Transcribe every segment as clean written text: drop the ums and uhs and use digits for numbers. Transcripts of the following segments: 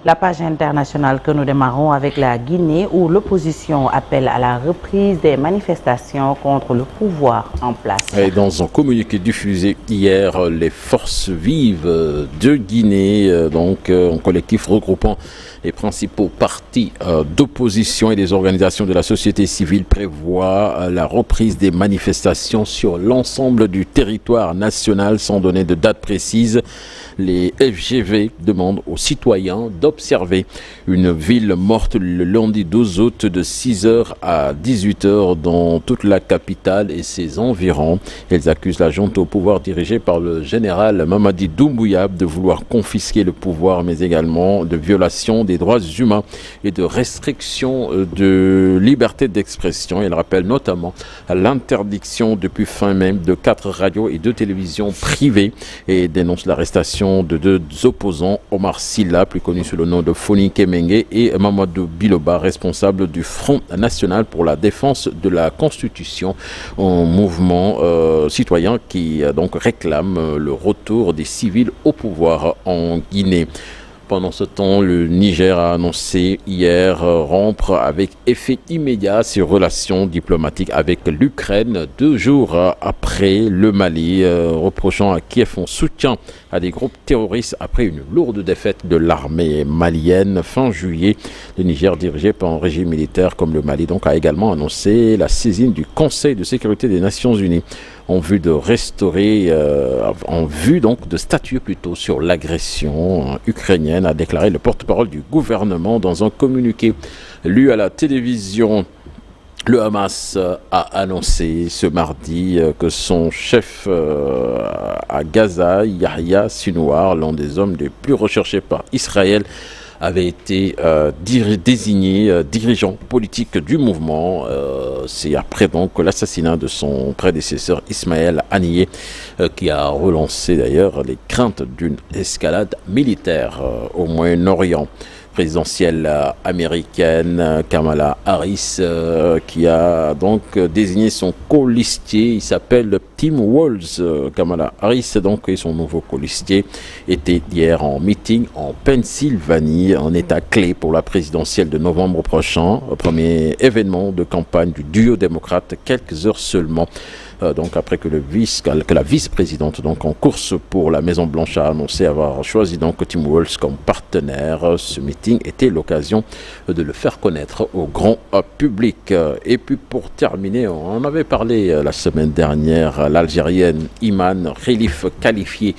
La page internationale que nous démarrons avec la Guinée où l'opposition appelle à la reprise des manifestations contre le pouvoir en place. Et dans un communiqué diffusé hier, les forces vives de Guinée, un collectif regroupant les principaux partis d'opposition et des organisations de la société civile prévoit la reprise des manifestations sur l'ensemble du territoire national sans donner de date précise. Les FGV demandent aux citoyens d'observer une ville morte le lundi 12 août de 6h à 18h dans toute la capitale et ses environs. Ils accusent la junte au pouvoir dirigée par le général Mamadi Doumbouya de vouloir confisquer le pouvoir, mais également de violation des droits humains et de restriction de liberté d'expression. Ils rappellent notamment l'interdiction depuis fin mai de 4 radios et 2 télévisions privées et dénoncent l'arrestation de 2 opposants, Omar Silla, plus connu sous le nom de Foni Kemenge, et Mamadou Biloba, responsable du Front National pour la défense de la Constitution, un mouvement citoyen qui donc réclame le retour des civils au pouvoir en Guinée. Pendant ce temps, le Niger a annoncé hier rompre avec effet immédiat ses relations diplomatiques avec l'Ukraine 2 jours après le Mali, reprochant à Kiev son soutien à des groupes terroristes après une lourde défaite de l'armée malienne fin juillet. Le Niger, dirigé par un régime militaire comme le Mali, a également annoncé la saisine du Conseil de sécurité des Nations Unies en vue de statuer plutôt sur l'agression ukrainienne, a déclaré le porte-parole du gouvernement dans un communiqué lu à la télévision. Le Hamas a annoncé ce mardi que son chef à Gaza, Yahya Sinwar, l'un des hommes les plus recherchés par Israël, avait été désigné dirigeant politique du mouvement. C'est après l'assassinat de son prédécesseur Ismaël Haniyeh qui a relancé d'ailleurs les craintes d'une escalade militaire au Moyen-Orient. Présidentielle américaine, Kamala Harris, qui a donc désigné son colistier. Il s'appelle Tim Walz. Kamala Harris et son nouveau colistier étaient hier en meeting en Pennsylvanie, en état clé pour la présidentielle de novembre prochain, premier événement de campagne du duo démocrate, quelques heures seulement. Après que la vice-présidente en course pour la Maison-Blanche a annoncé avoir choisi Tim Walz comme partenaire. Ce meeting était l'occasion de le faire connaître au grand public. Et puis pour terminer, on en avait parlé la semaine dernière, l'Algérienne Iman Khelif qualifiée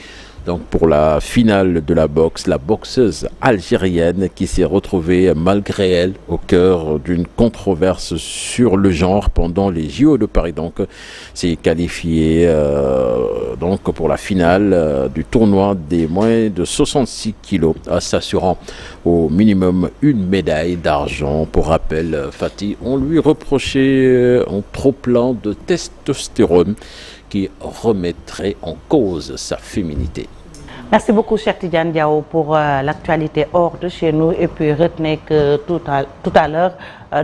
pour la finale de la boxe, la boxeuse algérienne qui s'est retrouvée malgré elle au cœur d'une controverse sur le genre pendant les JO de Paris. S'est qualifiée pour la finale du tournoi des moins de 66 kilos, s'assurant au minimum une médaille d'argent. Pour rappel, Fatih, on lui reprochait un trop-plein de testostérone qui remettrait en cause sa féminité. Merci beaucoup, cher Tidiane Diao, pour l'actualité hors de chez nous. Et puis retenez que tout à l'heure,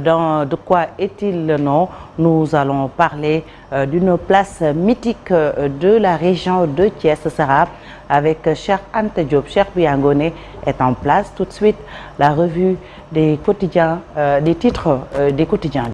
dans De quoi est-il le nom, nous allons parler d'une place mythique de la région de Thiès. Ce sera avec Cheikh Anta Diop. Cheikh Biangone est en place. Tout de suite, la revue des quotidiens, des titres des quotidiens.